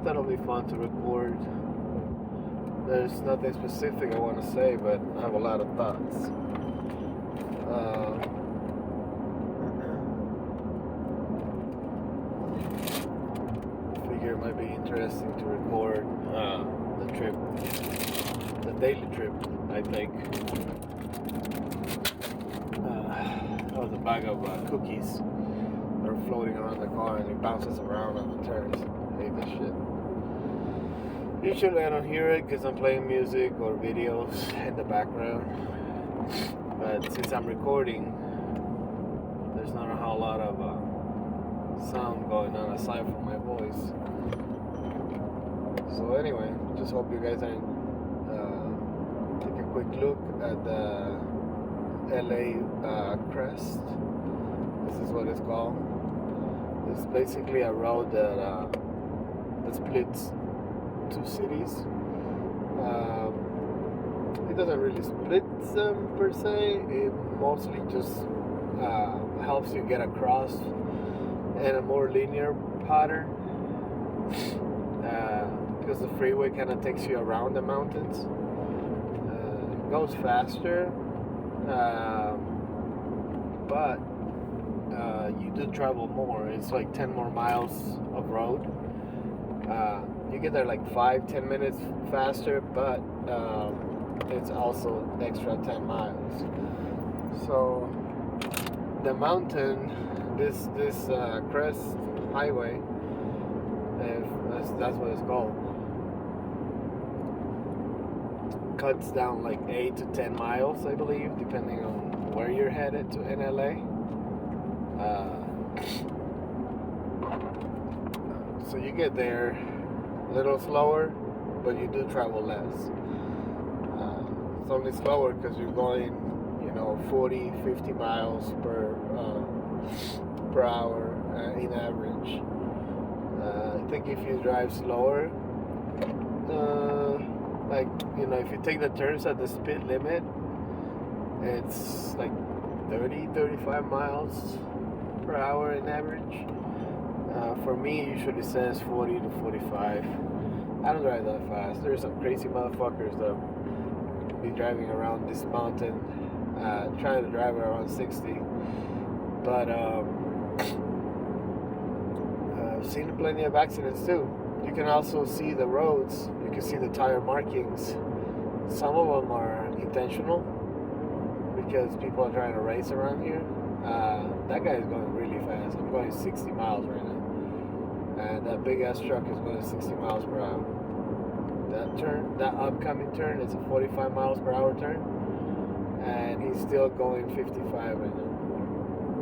That'll be fun to record. There's nothing specific I want to say, but I have a lot of thoughts. Figure it might be interesting to record the trip, the daily trip, I think. That was a bag of cookies. They're floating around the car and it bounces around on the turns. I hate that shit. Usually I don't hear it because I'm playing music or videos in the background. But since I'm recording, there's not a whole lot of sound going on aside from my voice. So anyway, just hope you guys take a quick look at the LA crest. This is what it's called. It's basically a road that splits two cities. It doesn't really split them per se. It mostly just helps you get across in a more linear pattern, because the freeway kind of takes you around the mountains. It goes faster, but you do travel more. It's like 10 more miles of road. You get there like 5-10 minutes faster, but it's also extra 10 miles. So the mountain, this crest highway, if that's what it's called, cuts down like 8 to 10 miles, I believe, depending on where you're headed to in LA. So you get there a little slower, but you do travel less. It's only slower because you're going, 40, 50 miles per hour in average. I think if you drive slower, if you take the turns at the speed limit, it's like 30, 35 miles per hour in average. For me, it usually says 40 to 45. I don't drive that fast. There's some crazy motherfuckers that be driving around this mountain, trying to drive around 60. But I've seen plenty of accidents too. You can also see the roads. You can see the tire markings. Some of them are intentional because people are trying to race around here. That guy is going really fast. I'm going 60 miles right now. And that big ass truck is going 60 miles per hour. That upcoming turn, it's a 45 miles per hour turn. And he's still going 55 right now.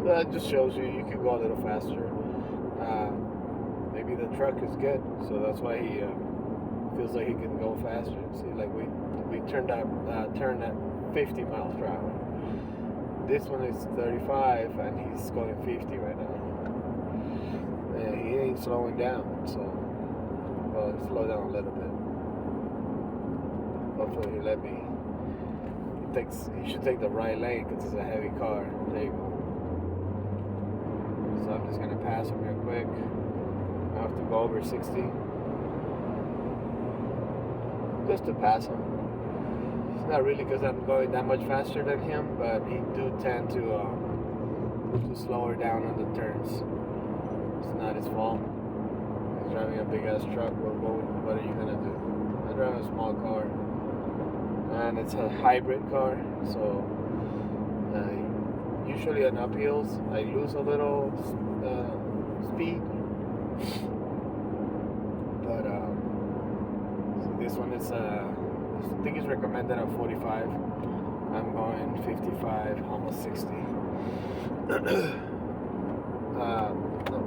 So that just shows you can go a little faster. Maybe the truck is good, so that's why he feels like he can go faster. See, like we turned that turn at 50 miles per hour. This one is 35 and he's going 50 right now. And he ain't slowing down, so slow down a little bit. Hopefully he let me. He should take the right lane because it's a heavy car. There you go. So I'm just gonna pass him real quick. I have to go over 60 just to pass him. It's not really because I'm going that much faster than him, but he do tend to slow her down on the turns. It's not his fault. He's driving a big ass truck. What are you gonna do? I drive a small car, and it's a hybrid car, so usually on uphills I lose a little speed. But so this one is I think it's recommended at 45. I'm going 55, almost 60.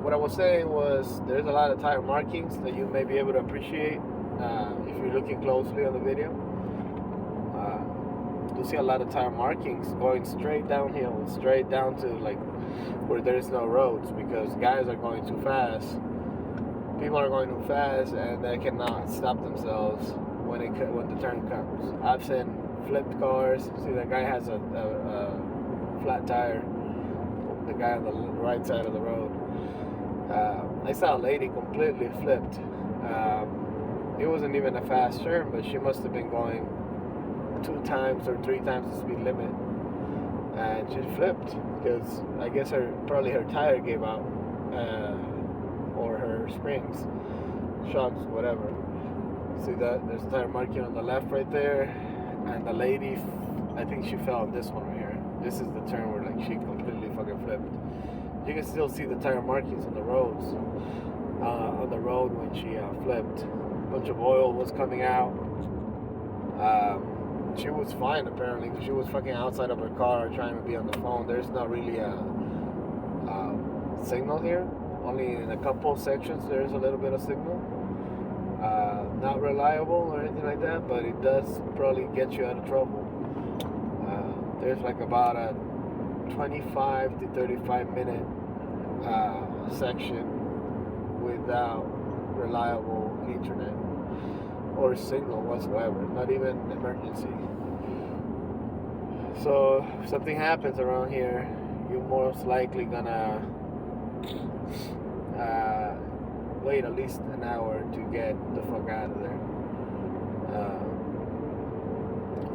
What I was saying was there's a lot of tire markings that you may be able to appreciate if you're looking closely on the video. You'll see a lot of tire markings going straight downhill, straight down to like where there is no roads, because guys are going too fast. People are going too fast and they cannot stop themselves when the turn comes. I've seen flipped cars. See, that guy has a flat tire. The guy on the right side of the road. I saw a lady completely flipped It wasn't even a fast turn, but she must have been going 2 times or 3 times the speed limit, and she flipped because I guess probably her tire gave out, or her springs, shocks, whatever. See that? There's a tire marking on the left right there, and the lady, I think she fell on this one right here. This is the turn where like she completely fucking flipped. You can still see the tire markings on the roads, on the road when she flipped. A bunch of oil was coming out. She was fine apparently. She was fucking outside of her car trying to be on the phone. There's not really a signal here. Only in a couple sections there's a little bit of signal. Not reliable or anything like that, but it does probably get you out of trouble. There's like about a 25 to 35 minute section without reliable internet or signal whatsoever, not even emergency. So if something happens around here, you're most likely gonna wait at least an hour to get the fuck out of there.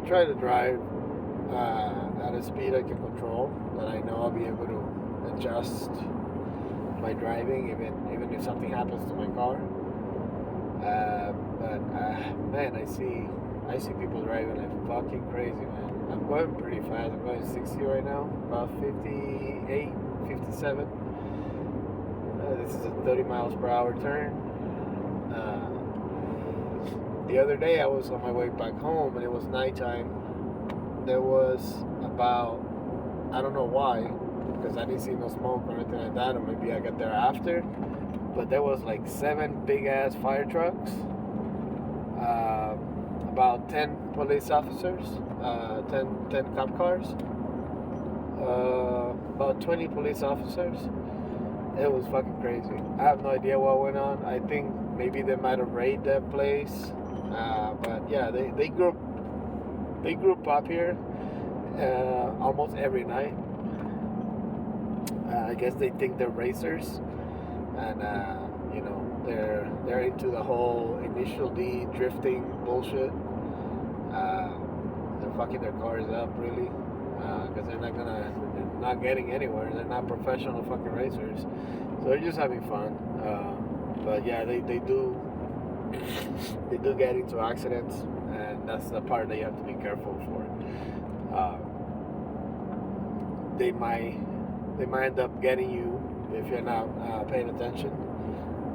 Try to drive at a speed I can control, that I know I'll be able to adjust my driving even if something happens to my car. But man, I see people driving like fucking crazy, man. I'm going pretty fast. I'm going 60 right now, about 58, 57. This is a 30 miles per hour turn. The other day I was on my way back home and it was nighttime. There was about, I don't know why, because I didn't see no smoke or anything like that, or maybe I got there after, but there was like 7 big ass fire trucks, about 10 police officers, 10 cop cars, about 20 police officers. It was fucking crazy. I have no idea what went on. I think maybe they might have raided that place, but yeah, they group up here almost every night. I guess they think they're racers, and you know, they're into the whole initial D drifting bullshit. They're fucking their cars up really, because they're not getting anywhere. They're not professional fucking racers, so they're just having fun. But yeah, they do get into accidents, and that's the part that you have to be careful for. They might end up getting you if you're not paying attention.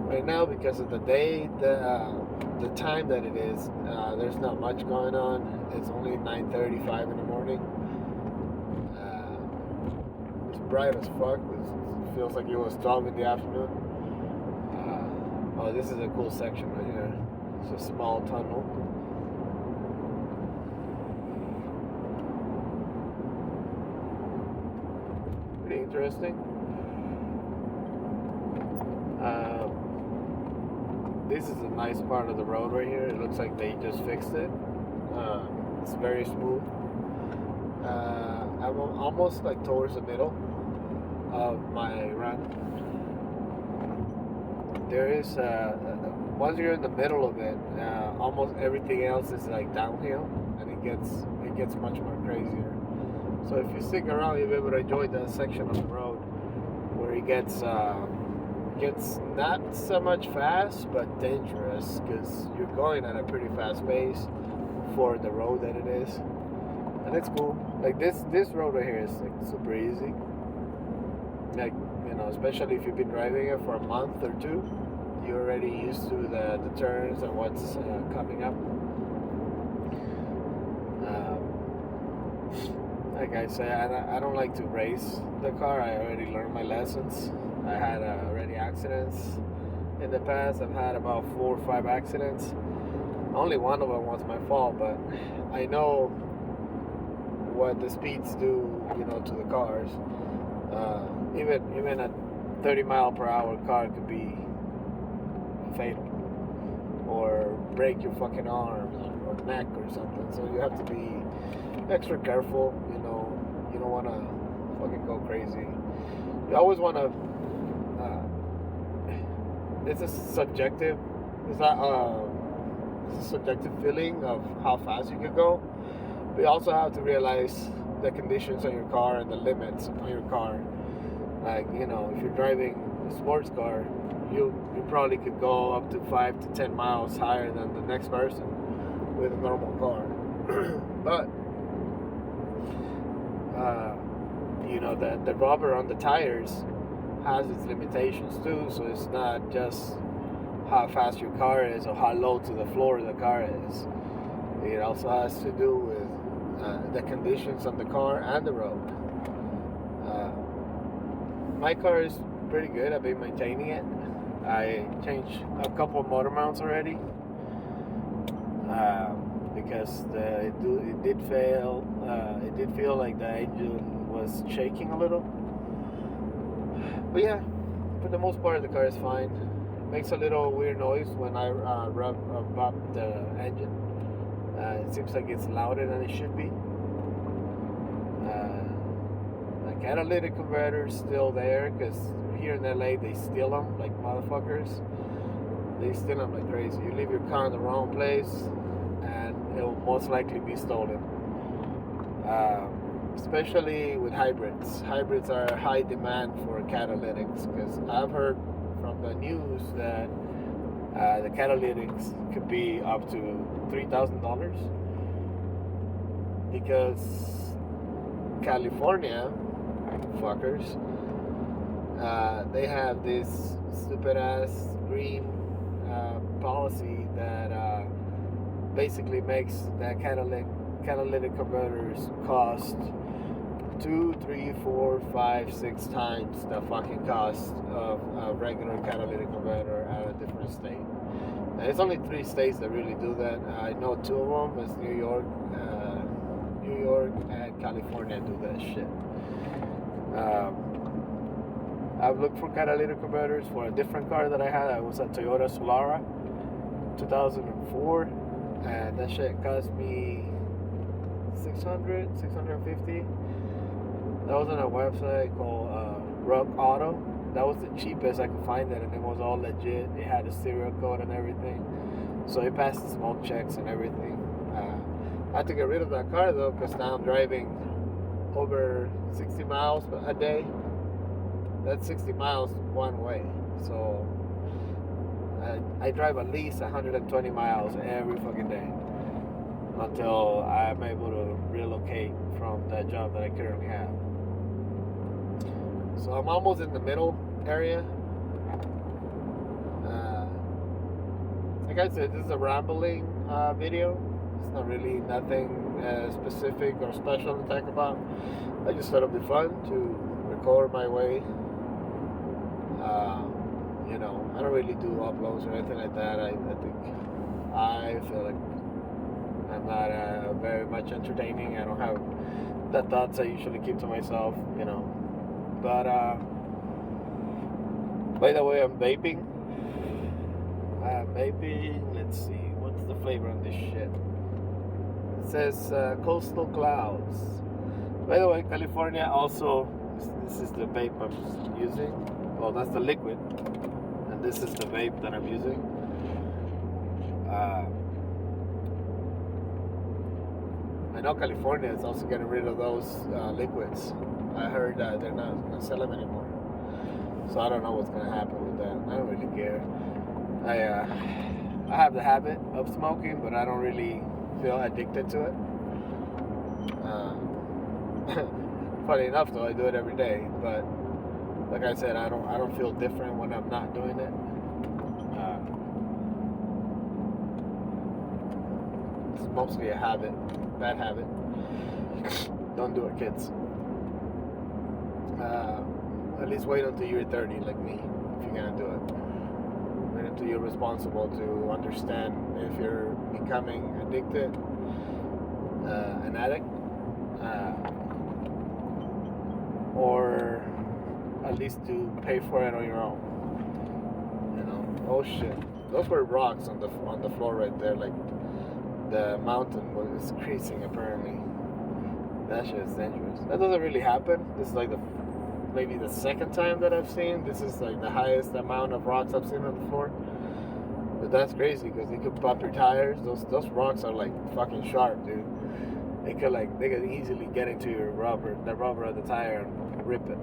Right now, because of the day, the time that it is, there's not much going on. It's only 9:35 in the morning. It's bright as fuck. It feels like it was 12 in the afternoon. Oh, this is a cool section right here. It's a small tunnel. Pretty interesting. This is a nice part of the road right here. It looks like they just fixed it. It's very smooth. I'm almost like towards the middle of my run. There is once you're in the middle of it, almost everything else is like downhill, and it gets much more crazier. So if you stick around, you'll be able to enjoy that section of the road where it gets not so much fast, but dangerous, because you're going at a pretty fast pace for the road that it is, and it's cool. Like this road right here is like super easy. Like, you know, especially if you've been driving it for a month or two, you're already used to the turns and what's coming up. Like I said, I don't like to race the car. I already learned my lessons. I had already accidents in the past. I've had about 4 or 5 accidents. Only one of them was my fault, but I know what the speeds do, you know, to the cars. Even a 30 mile per hour car could be fatal, or break your fucking arms or neck or something. So you have to be extra careful. You know, you don't want to fucking go crazy. You always want to. It's a subjective It's that it's a subjective feeling of how fast you could go. But you also have to realize the conditions on your car and the limits on your car. Like, you know, if you're driving a sports car, you probably could go up to 5 to 10 miles higher than the next person with a normal car. But you know, the rubber on the tires has its limitations too. So it's not just how fast your car is or how low to the floor the car is. It also has to do with the conditions on the car and the road. My car is pretty good. I've been maintaining it. I changed a couple of motor mounts already because it did fail. It did feel like the engine was shaking a little. But yeah, for the most part, the car is fine. It makes a little weird noise when I rev up the engine. It seems like it's louder than it should be. The catalytic converter is still there because here in LA they steal them like motherfuckers. They steal them like crazy. You leave your car in the wrong place and it will most likely be stolen. Especially with hybrids. Hybrids are high demand for catalytics because I've heard from the news that the catalytics could be up to $3,000 because California fuckers, they have this stupid ass green policy that basically makes the catalytic converters cost 2, 3, 4, 5, 6 times the fucking cost of a regular catalytic converter at a different state. And it's only 3 states that really do that. I know 2 of them is New York and California do that shit. I've looked for catalytic converters for a different car that I had. I was a Toyota Solara 2004, and that shit cost me $650. That was on a website called Rock Auto. That was the cheapest I could find it, and it was all legit. It had a serial code and everything, so it passed the smoke checks and everything. I had to get rid of that car though, because now I'm driving over 60 miles a day. That's 60 miles one way. So I drive at least 120 miles every fucking day until I'm able to relocate from that job that I currently have. So I'm almost in the middle area. Like I said, this is a rambling video. It's not really nothing specific or special to talk about. I just thought it'd be fun to record my way. You know, I don't really do uploads or anything like that. I feel like I'm not very much entertaining. I don't have the thoughts I usually keep to myself, you know. But by the way, I'm vaping. Let's see, what's the flavor on this shit? It says Coastal Clouds. By the way, California also, this is the vape I'm using. Well, that's the liquid, and this is the vape that I'm using. I know California is also getting rid of those liquids. I heard that they're not going to sell them anymore. So I don't know what's going to happen with that. I don't really care. I have the habit of smoking, but I don't really feel addicted to it. Funny enough, though, I do it every day. But like I said, I don't feel different when I'm not doing it. It's mostly a habit, bad habit. Don't do it, kids. At least wait until you're 30, like me, if you're gonna do it. Wait until you're responsible to understand if you're becoming addicted, an addict, or at least to pay for it on your own. You know? Oh shit! Those were rocks on the floor right there. Like the mountain was creasing apparently. That shit is dangerous. That doesn't really happen. This is like maybe the second time that I've seen. This is like the highest amount of rocks I've seen on the floor. But that's crazy because they could pop your tires. Those rocks are like fucking sharp, dude. They could easily get into the rubber of the tire and rip it.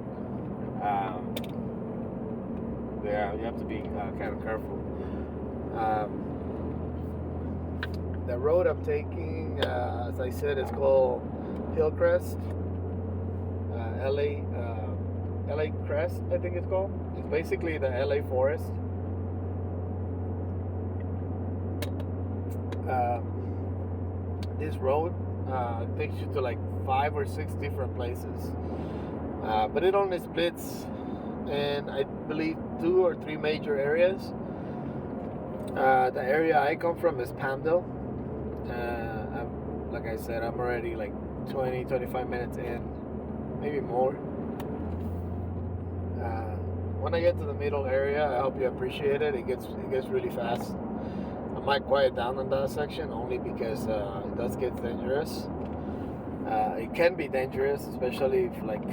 Yeah, you have to be kind of careful. The road I'm taking, as I said, is called Hillcrest, LA Crest, I think it's called. It's basically the LA Forest. This road takes you to like 5 or 6 different places, but it only splits in, I believe, 2 or 3 major areas. The area I come from is Palmdale. Like I said, I'm already like 20-25 minutes in, maybe more. When I get to the middle area, I hope you appreciate it. It gets really fast. I might quiet down on that section only because it does get dangerous. It can be dangerous, especially if like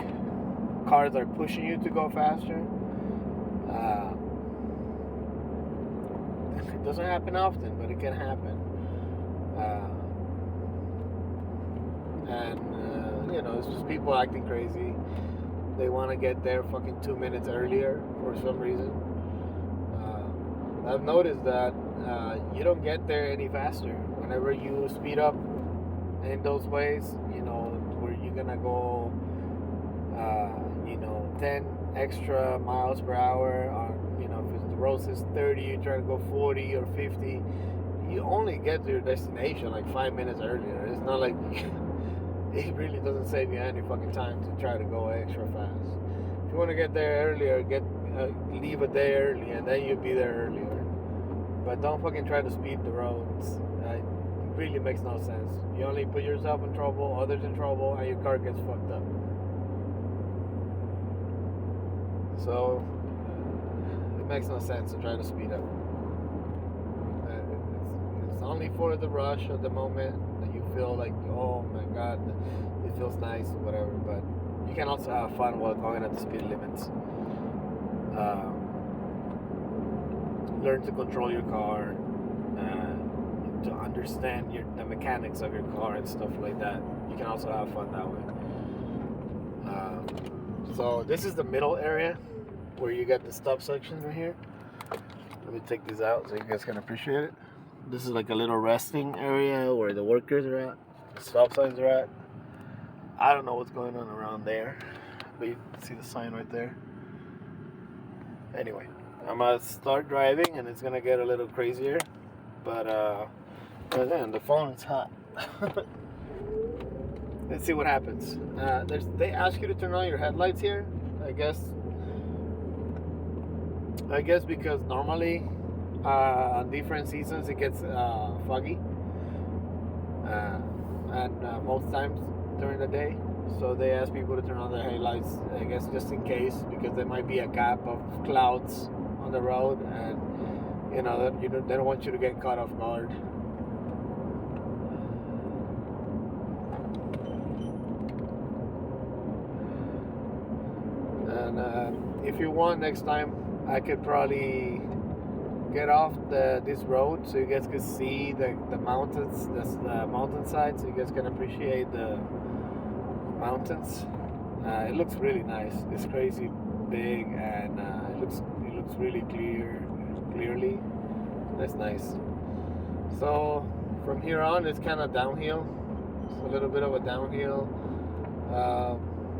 cars are pushing you to go faster. It doesn't happen often, but it can happen. And it's just people acting crazy. They want to get there fucking 2 minutes earlier for some reason. I've noticed that you don't get there any faster whenever you speed up in those ways. Where you're gonna go 10 extra miles per hour on, if the road says 30, you try to go 40 or 50, you only get to your destination like 5 minutes earlier. It's not like it really doesn't save you any fucking time to try to go extra fast. If you want to get there earlier, leave a day early, and then you'll be there earlier. But don't fucking try to speed the roads. It really makes no sense. You only put yourself in trouble, others in trouble, and your car gets fucked up. So it makes no sense to try to speed up. It's only for the rush of the moment that you feel like, oh my god, it feels nice or whatever. But you can also have fun while going at the speed limits. Learn to control your car, to understand the mechanics of your car and stuff like that. You can also have fun that way. So this is the middle area where you get the stop section right here. Let me take this out so you guys can appreciate it. This is like a little resting area where the workers are at, the stop signs are at. I don't know what's going on around there, but you can see the sign right there. Anyway, I'm gonna start driving and it's gonna get a little crazier, but then the phone is hot. Let's see what happens. They ask you to turn on your headlights here, I guess because normally on different seasons it gets foggy, and most times during the day. So they ask people to turn on their headlights, I guess, just in case, because there might be a gap of clouds on the road, and they don't want you to get caught off guard. And if you want, next time I could probably get off this road so you guys can see the mountains, the mountainside, so you guys can appreciate the mountains. It looks really nice. It's crazy big, and it looks really clearly. That's nice. So from here on, it's kind of downhill. It's a little bit of a downhill.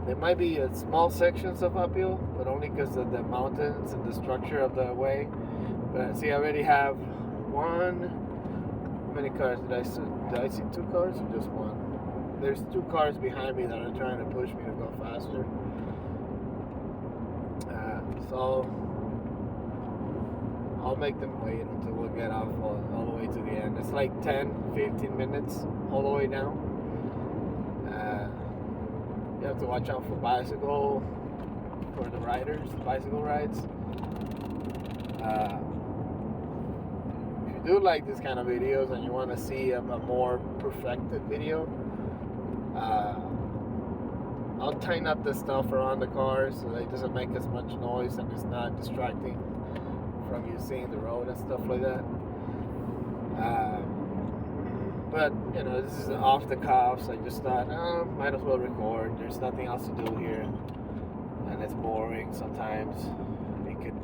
There might be small sections of uphill, but only because of the mountains and the structure of the way. But see, I already have one. How many cars did I see? Did I see 2 cars or just one? There's 2 cars behind me that are trying to push me to go faster. So I'll make them wait until we'll get off all the way to the end. It's like 10-15 minutes all the way down. You have to watch out for the riders, bicycle rides. If you do like this kind of videos and you want to see a more perfected video, I'll tighten up the stuff around the car so that it doesn't make as much noise and it's not distracting from you seeing the road and stuff like that. But this is off the cuffs. I just thought, might as well record. There's nothing else to do here, and it's boring sometimes. It could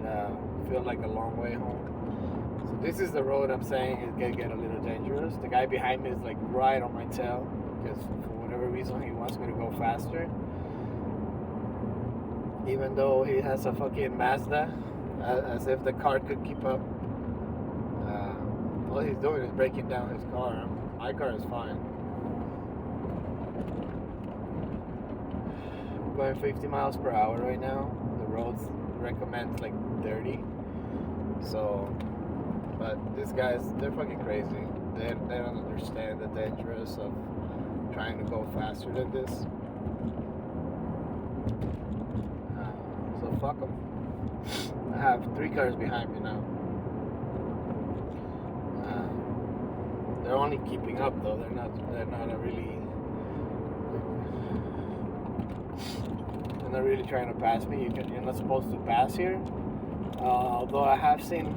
feel like a long way home. So this is the road I'm saying it can get a little dangerous. The guy behind me is like right on my tail because for whatever reason he wants me to go faster, even though he has a fucking Mazda, as if the car could keep up. All he's doing is breaking down his car. My car is fine. I'm going 50 miles per hour right now. The roads recommend like 30. So, but these guys, they're fucking crazy. They don't understand the dangers of trying to go faster than this. So fuck them. I have 3 cars behind me now. They're only keeping up though. They're not really trying to pass me. You're not supposed to pass here. Although I have seen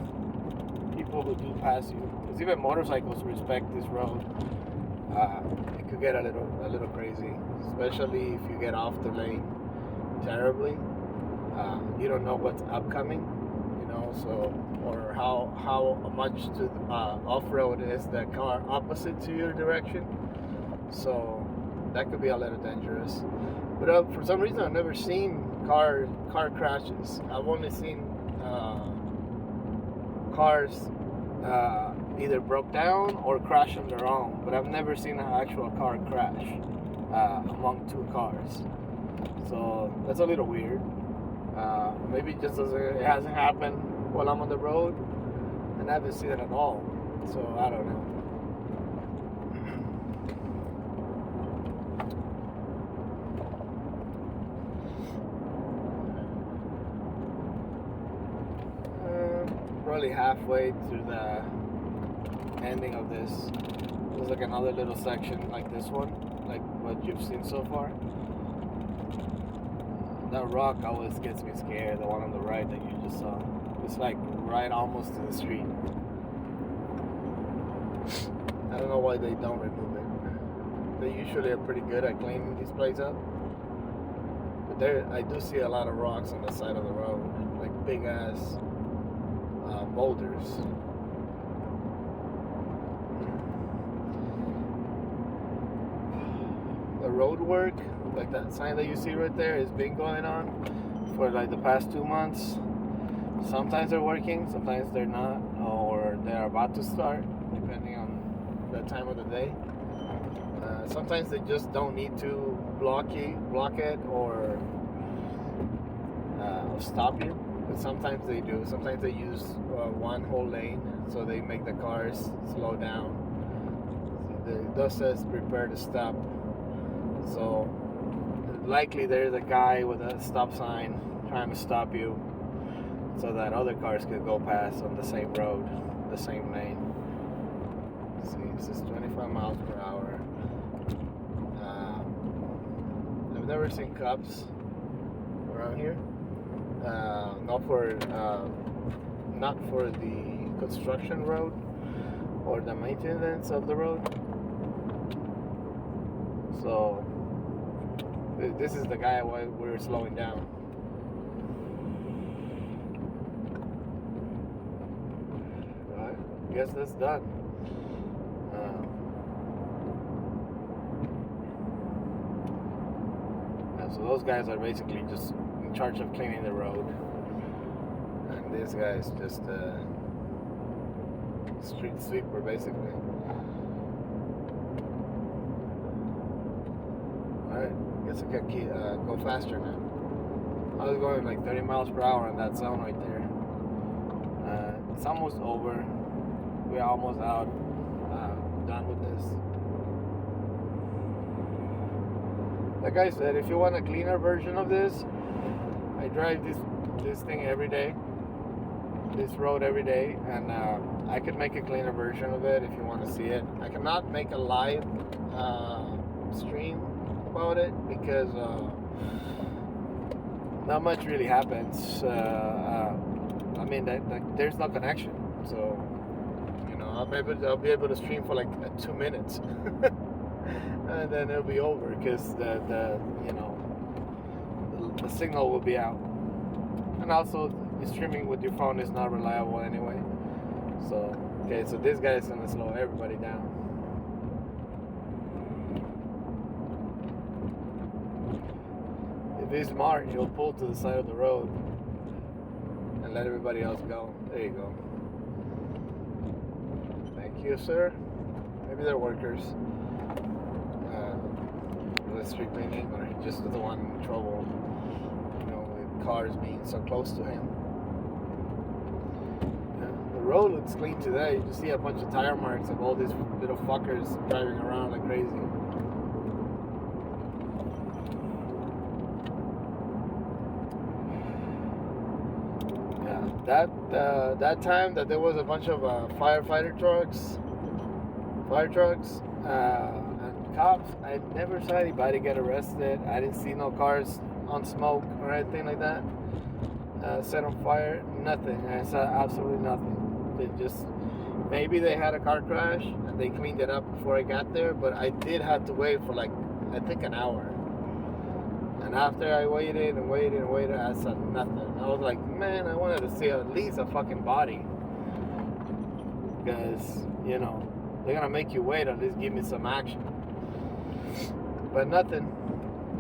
people who do pass you. Because even motorcycles respect this road. It could get a little crazy, especially if you get off the lane terribly. You don't know what's upcoming, so or how much to off-road is the car opposite to your direction. So that could be a little dangerous. But for some reason I've never seen car crashes. I've only seen cars either broke down or crash on their own, but I've never seen an actual car crash among 2 cars. So that's a little weird. Maybe it hasn't happened while I'm on the road, and I haven't seen it at all. So I don't know. Probably halfway through the ending of this. There's like another little section like this one, like what you've seen so far. That rock always gets me scared, the one on the right that you just saw. It's like right almost to the street. I don't know why they don't remove it. They usually are pretty good at cleaning this place up. But I do see a lot of rocks on the side of the road, like big ass boulders. The road work, like that sign that you see right there, has been going on for like the past 2 months. Sometimes they're working, sometimes they're not, or they're about to start, depending on the time of the day. Sometimes they just don't need to block it or stop you, but sometimes they do. Sometimes they use one whole lane, so they make the cars slow down. It does says prepare to stop. So likely there's a guy with a stop sign trying to stop you so that other cars could go past on the same road, the same lane. Let's see, this is 25 miles per hour. I've never seen cops around here. Not for the construction road or the maintenance of the road. So this is the guy why we're slowing down. Alright, guess that's done. So those guys are basically just in charge of cleaning the road, and this guy is just a street sweeper basically. Alright, guess I can go faster now. I was going like 30 miles per hour in that zone right there. It's almost over. We're almost out, done with this. Like I said, if you want a cleaner version of this, I drive this thing every day, this road every day, and I could make a cleaner version of it if you want to see it. I cannot make a live stream about it because not much really happens. I mean, there's no connection, so I'll be able to stream for like 2 minutes, and then it'll be over because the signal will be out. And also, the streaming with your phone is not reliable anyway. So, okay, so this guy is gonna slow everybody down. If he's smart, he'll pull to the side of the road and let everybody else go. There you go. Thank you, sir. Maybe they're workers. The street cleaning, or he just doesn't want any trouble, with cars being so close to him. The road looks clean today. You just see a bunch of tire marks of all these little fuckers driving around like crazy. That time that there was a bunch of fire trucks, and cops, I never saw anybody get arrested. I didn't see no cars on smoke or anything like that. Set on fire, nothing. I saw absolutely nothing. Maybe they had a car crash and they cleaned it up before I got there, but I did have to wait for I think an hour. And after I waited, I saw nothing. I was like, man, I wanted to see at least a fucking body. Because, they're going to make you wait, at least give me some action. But nothing.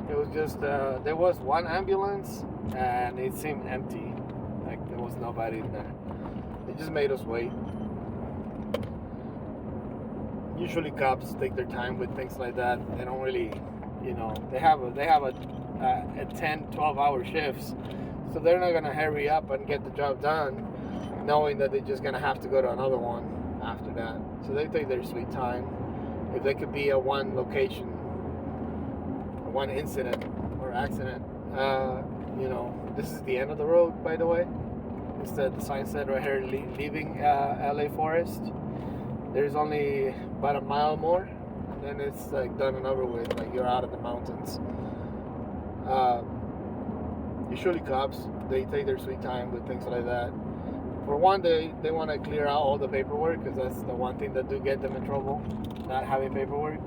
It was just, there was one ambulance, and it seemed empty. Like, there was nobody in there. They just made us wait. Usually cops take their time with things like that. They don't really, they have a 10, 12-hour shifts, so they're not going to hurry up and get the job done, knowing that they're just going to have to go to another one after that. So they take their sweet time. If they could be at one location, one incident or accident, this is the end of the road, by the way. It's the sign said right here, leaving LA Forest. There's only about a mile more, and then it's like done and over with, like you're out of the mountains. Usually cops, they take their sweet time with things like that. For one, they want to clear out all the paperwork, because that's the one thing that do get them in trouble, not having paperwork.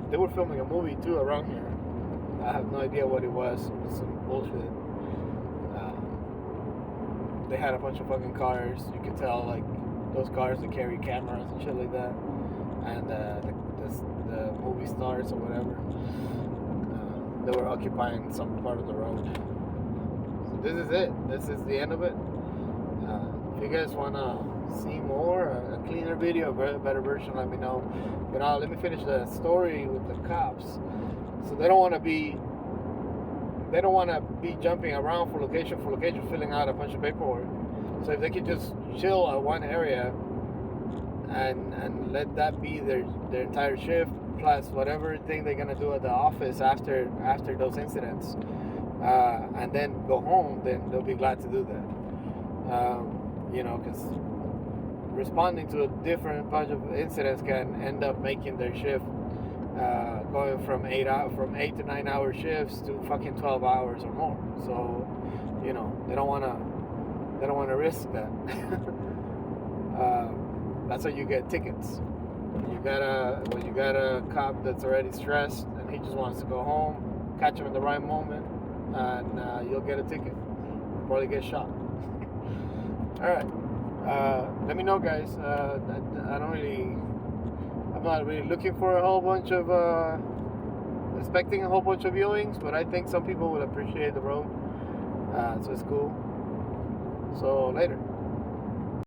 They were filming a movie too around here. I have no idea what it was. It was some bullshit. They had a bunch of fucking cars. You could tell, like, those cars that carry cameras and shit like that. And the movie stars or whatever, they were occupying some part of the road. So this is it. This is the end of it. If you guys want to see more, a cleaner video, a better version, let me know. But let me finish the story with the cops. So they don't want to be jumping around for location, filling out a bunch of paperwork. So if they could just chill at one area and let that be their entire shift, plus whatever thing they're gonna do at the office after those incidents, and then go home, then they'll be glad to do that. Because responding to a different bunch of incidents can end up making their shift going from 8 to 9 hour shifts to fucking 12 hours or more. So, they don't wanna risk that. That's how you get tickets. When you got a cop that's already stressed and he just wants to go home, catch him in the right moment, and you'll get a ticket. You'll probably get shot. All right. Let me know, guys. I'm not really looking for a whole bunch of expecting a whole bunch of viewings, but I think some people will appreciate the road. So it's cool. So later.